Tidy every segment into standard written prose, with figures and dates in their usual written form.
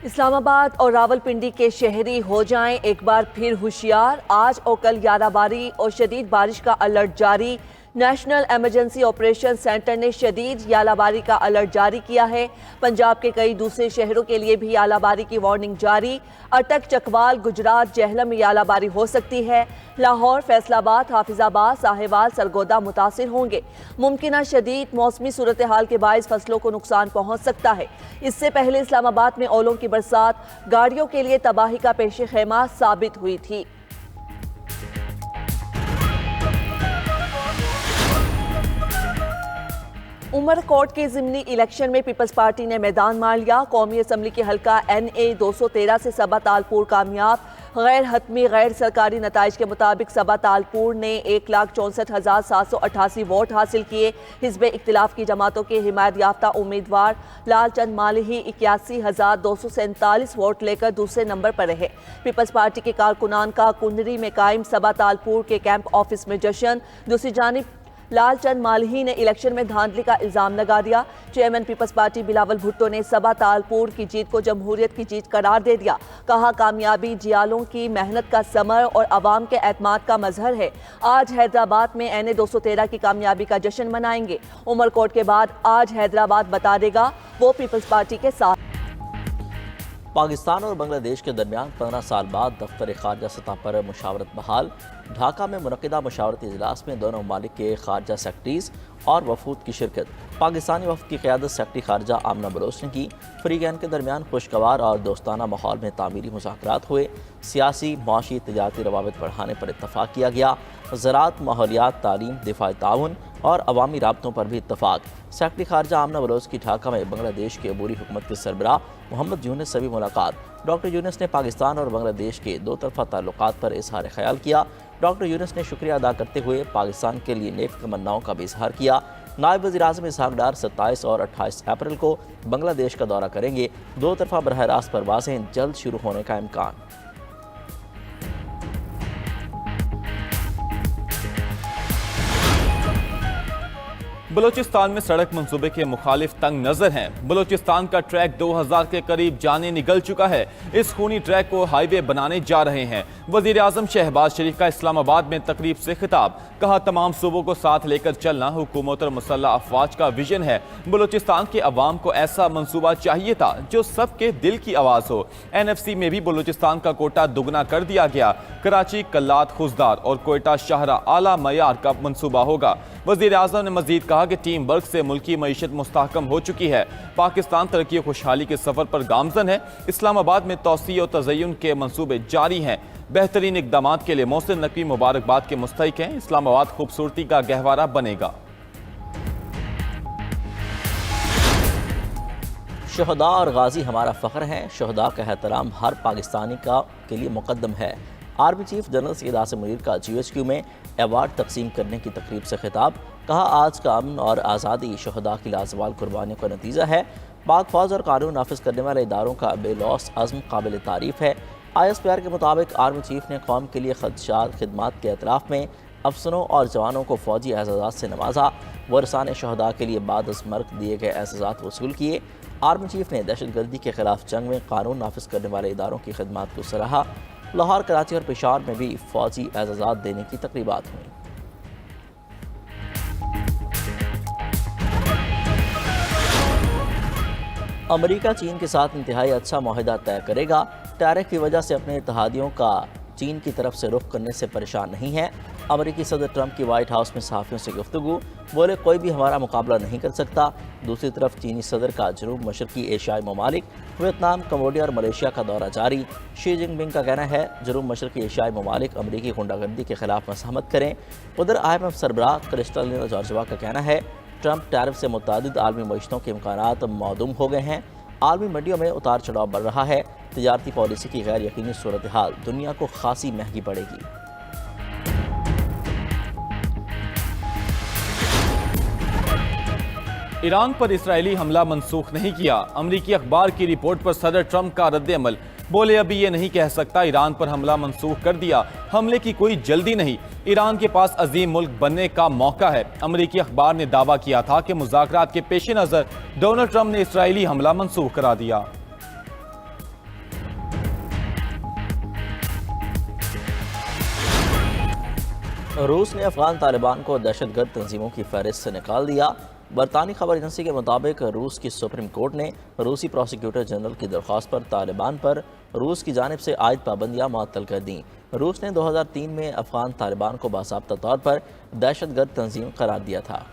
इस्लामाबाद और रावलपिंडी के शहरी हो जाएं एक बार फिर होशियार। आज और कल याराबारी और शदीद बारिश का अलर्ट जारी। नेशनल इमरजेंसी ऑपरेशन सेंटर ने शदीद यालाबारी का अलर्ट जारी किया है। पंजाब के कई दूसरे शहरों के लिए भी यालाबारी की वार्निंग जारी। अटक, चकवाल, गुजरात, जेहलम में यालाबारी हो सकती है। लाहौर, फैसलाबाद, हाफिजाबाद, साहिवाल, सरगोदा मुतासिर होंगे। मुमकिन शदीद मौसमी सूरत हाल के बायस फसलों को नुकसान पहुंच सकता है। इससे पहले इस्लामाबाद में ओलों की बरसात गाड़ियों के लिए तबाही का पेश खेमा साबित हुई थी। उमरकोट के ज़िमनी इलेक्शन में पीपल्स पार्टी ने मैदान मार लिया। कौमी असम्बली के हल्का NA 213 से सबा तालपुर कामयाब। गैर हतमी गैर सरकारी नताइज के मुताबिक सबा तालपुर ने 1,64,788 वोट हासिल किए। हिज़्ब इख्तिलाफ की जमातों के हिमायत याफ्ता उम्मीदवार लालचंद मालिही 81,247 वोट लेकर दूसरे नंबर पर रहे। पीपल्स पार्टी के कारकुनान का कुंडरी में कायम सबा तालपुर के कैंप ऑफिस में जश्न। दूसरी जानिब लालचंद मालिही ने इलेक्शन में धांधली का इल्जाम लगा दिया। Chairman Peoples Party Bilawal Bhutto ने सबा तालपुर की जीत को जमहूरियत की जीत करार दे दिया। कहा, कामयाबी जियालों की मेहनत का समर और अवाम के एतमाद का मजहर है। आज हैदराबाद में NA 213 की कामयाबी का जश्न मनाएंगे। उमरकोट के बाद आज हैदराबाद बता देगा वो पीपल्स पार्टी के साथ। पाकिस्तान और बांग्लादेश के दरमियान 15 साल बाद दफ्तर खारजा सतह पर मुशावरत बहाल। ढाका में मुनक़िदा मुशावरती इजलास में दोनों ममालिक के खारजा सेक्रेटरीज और वफूद की शिरकत। पाकिस्तानी वफद की क़यादत सेक्रेटरी खारजा आमना बलोच ने की। फ़रीक़ैन के दरमियान खुशगवार और दोस्ताना माहौल में तामीरी मुज़ाकरात हुए। सियासी, माशी, तजारती रवाबित बढ़ाने पर इत्तफ़ाक़ किया गया। ज़राअत, माहौलियात, तालीम, दिफ़ाई ताउन और अवामी राबतों पर भी इत्तफ़ाक़। सेक्रेटरी खारजा आमना बलोच की ढाका में बांग्लादेश के अबूरी हुकूमत के सरबराह मोहम्मद यूनुस से भी मुलाकात। डॉक्टर यूनुस ने पाकिस्तान और बांग्लादेश के दो तरफ़ा ताल्लुकात पर इजहार ख्याल किया। डॉक्टर यूनुस ने शुक्रिया अदा करते हुए पाकिस्तान के लिए नेक तमन्नाओं का भी इजहार किया। नायब वज़ीर-ए-आज़म इसहाक़ डार 27 और 28 अप्रैल को बांग्लादेश का दौरा करेंगे। दो तरफ़ा बरह रास्त परवाज़ें जल्द शुरू होने का इम्कान। बलूचिस्तान में सड़क मंसूबे के मुखालिफ तंग नजर हैं। बलूचिस्तान का ट्रैक 2000 के करीब जाने निकल चुका है। इस खूनी ट्रैक को हाईवे बनाने जा रहे हैं। वजीर आजम शहबाज शरीफ का इस्लामाबाद में तकरीब से खिताब। कहा, तमाम सूबों को साथ लेकर चलना हुकूमत और मुसल्लह अफवाज का विजन है। बलूचिस्तान के अवाम को ऐसा मंसूबा चाहिए था जो सबके दिल की आवाज हो। NFC में भी बलूचिस्तान का कोटा दुगना कर दिया गया। कराची, कल्लात, खुजदार और कोयटा शाहरा आला मयार का मंसूबा होगा। वजीर आजम ने मजीद कहा कि टीम वर्क से मुल्की मईशत मुस्तहकम हो चुकी है। पाकिस्तान तरक्की और खुशहाली के सफर पर गामजन है। इस्लामाबाद में तौसी और तज़य्युन के मंसूबे जारी हैं। बेहतरीन इक़दाम के लिए मोहसिन नकवी मुबारकबाद के मुस्तहिक हैं। इस्लामाबाद खूबसूरती का गहवारा बनेगा। शहदा और गाजी हमारा फ़ख्र हैं। शहदा का एहतराम हर पाकिस्तानी के लिए मुकद्दम है। Army chief general Syed Asim Munir का GHQ में अवार्ड तकसीम करने की तकरीब से खिताब। कहा, आज का अमन और आज़ादी शहदा की लाजवाल कुर्बानियों का नतीजा है। पाक फौज और कानून नाफिज करने वाले इदारों का बेलौस अज़्म काबिल तारीफ़ है। ISPR के मुताबिक आर्मी चीफ ने कौम के लिए खदशात खिदमात के एतराफ़ में अफसरों और जवानों को फ़ौजी एजाज़ात से नवाजा। वरसान शहदा के लिए बाद अज़ मर्ग दिए गए एजाज़ात वसूल किए। आर्मी चीफ ने दहशतगर्दी के खिलाफ जंग में कानून नाफिज करने वाले इदारों की खिदमात को सराहा। लाहौर, कराची और पेशावर में भी फ़ौजी एजाज़ात देने की तकरीबात हुई। अमेरिका चीन के साथ इंतहाई अच्छा माहिदा तय करेगा। टैरिफ की वजह से अपने इत्तेहादियों का चीन की तरफ से रुख करने से परेशान नहीं है। अमेरिकी सदर ट्रंप की वाइट हाउस में सहाफ़ियों से गुफ्तगू। बोले, कोई भी हमारा मुकाबला नहीं कर सकता। दूसरी तरफ चीनी सदर का जनूब मशरकी एशियाई ममालिक वियतनाम, कम्बोडिया और मलेशिया का दौरा जारी। शी जिनपिंग का कहना है, जनूब मशरकी एशियाई ममालिक अमरीकी गुंडागर्दी के खिलाफ मज़ाहमत करें। उधर IMF सरबराह क्रिस्टलिना जॉर्जिवा का कहना है, ट्रंप टैरिफ से मुतादिद आलमी मईशतों के इम्कानात मौदूम हो गए हैं। आलमी मंडियों में उतार चढ़ाव बढ़ रहा है। तजारती पॉलिसी की गैर यकीनी सूरत हाल दुनिया को खासी महंगी पड़ेगी। ईरान पर इसराइली हमला मनसूख नहीं किया। अमरीकी अखबार की रिपोर्ट पर सदर ट्रंप का रद्द-ए-अमल। बोले, अभी ये नहीं कह सकता ईरान पर हमला मनसूख कर दिया। हमले की कोई जल्दी नहीं। ईरान के पास अजीम मुल्क बनने का मौका है। अमरीकी अखबार ने दावा किया था कि मुज़ाकरात के पेश नज़र डोनाल्ड ट्रंप ने इसराइली हमला मनसूख करा दिया। रूस ने अफगान तालिबान को दहशतगर्द तंजीमों की फहरिस्त से निकाल दिया। बरतानी खबर एजेंसी के मुताबिक रूस की सुप्रीम कोर्ट ने रूसी प्रोसिक्यूटर जनरल की दरख्वास्त पर तालिबान पर रूस की जानिब से आयद पाबंदियाँ मुअत्तल कर दी। रूस ने 2003 में अफगान तालिबान को बासाब्ता तौर पर दहशतगर्द तंजीम करार दिया था।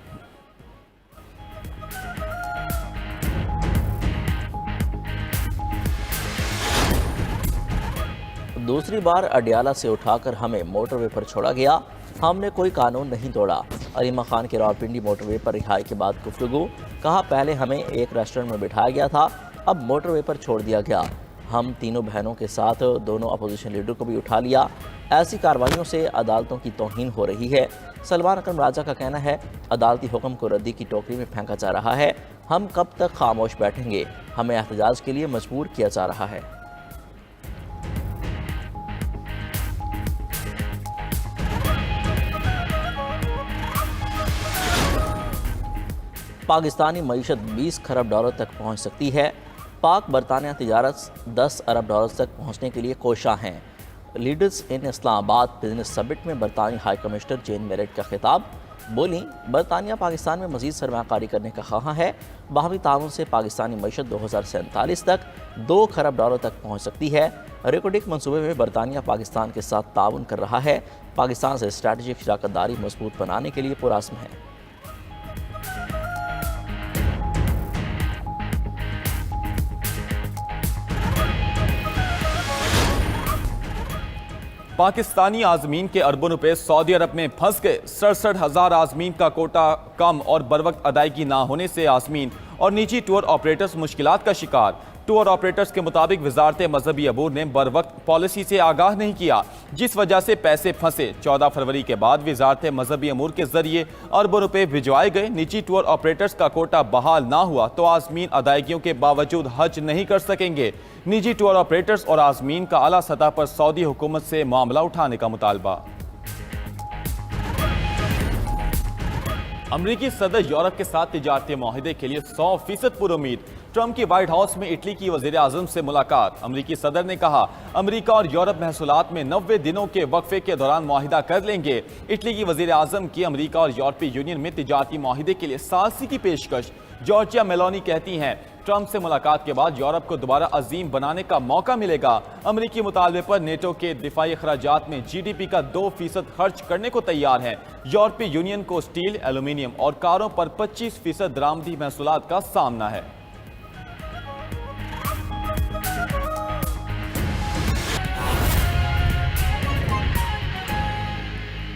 दूसरी बार अडियाला से उठाकर हमें मोटरवे पर छोड़ा गया, हमने कोई कानून नहीं तोड़ा। अलीमा खान की रावलपिंडी मोटरवे पर रिहाई के बाद गुफ्तगू, कहा पहले हमें एक रेस्टोरेंट में बिठाया गया था, अब मोटरवे पर छोड़ दिया गया। हम तीनों बहनों के साथ दोनों अपोजिशन लीडर को भी उठा लिया। ऐसी कार्रवाइयों से अदालतों की तौहीन हो रही है। सलमान अकरम राजा का कहना है अदालती हुक्म को रद्दी की टोकरी में फेंका जा रहा है। हम कब तक खामोश बैठेंगे, हमें एहतजाज के लिए मजबूर किया जा रहा है। पाकिस्तानी मईशत 20 खरब डॉलर तक पहुंच सकती है। पाक बरतानिया तिजारत 10 अरब डॉलर तक पहुंचने के लिए कोशां हैं। Leaders in Islamabad business summit में बरतानी हाई कमिश्नर जेन मेरेट का खिताब, बोली बरतानिया पाकिस्तान में मजीद सरमायाकारी करने का ख्वाह है। बाहमी ताउन से पाकिस्तानी मईशत 2047 तक 2 खरब डॉलर तक पहुँच सकती है। रिकोडिक मनसूबे में बरतानिया पाकिस्तान के साथ ताउन कर रहा है। पाकिस्तान से स्ट्रैटेजिक शराकतदारी मजबूत बनाने के लिए पुरअज़्म है। पाकिस्तानी आज़मीन के अरबों रुपए सऊदी अरब में फंस गए। 67,000 आज़मीन का कोटा कम और बरवक्त अदायगी ना होने से आज़मीन और निजी टूर ऑपरेटर्स मुश्किलात का शिकार। टूर ऑपरेटर्स के मुताबिक वजारत मजहबी अबूर ने बरवक्त पॉलिसी से आगाह नहीं किया, जिस वजह से पैसे फंसे। 14 फरवरी के बाद वजारत मजहबी अमूर के जरिए अरबों रुपए भिजवाए गए। निजी टूर ऑपरेटर्स का कोटा बहाल ना हुआ तो आज़मीन अदायगियों के बावजूद हज नहीं कर सकेंगे। निजी टूर ऑपरेटर्स और आज़मीन का आला सतह पर सऊदी हुकूमत से मामला उठाने का मुतालबा। अमरीकी सदर यूरोप के साथ तिजारती माहिदे के लिए 100% पुरुमीद। ट्रंप की व्हाइट हाउस में इटली की वजीर आजम से मुलाकात। अमरीकी सदर ने कहा अमरीका और यूरोप महसूलात में 90 दिनों के वक्फे के दौरान माहिदा कर लेंगे। इटली की वजीर आजम की अमरीका और यूरोपीय यूनियन में तिजारती माहिदे के लिए सालसी की पेशकश। जॉर्जिया मेलोनी कहती हैं ट्रंप से मुलाकात के बाद यूरोप को दोबारा अजीम बनाने का मौका मिलेगा। अमरीकी मुतालबे पर नेटो के दिफाई अखराजात में GDP का 2% खर्च करने को तैयार है। यूरोपीय यूनियन को स्टील, एल्यूमिनियम और कारों पर 25% दरामदी महसूलात का सामना है।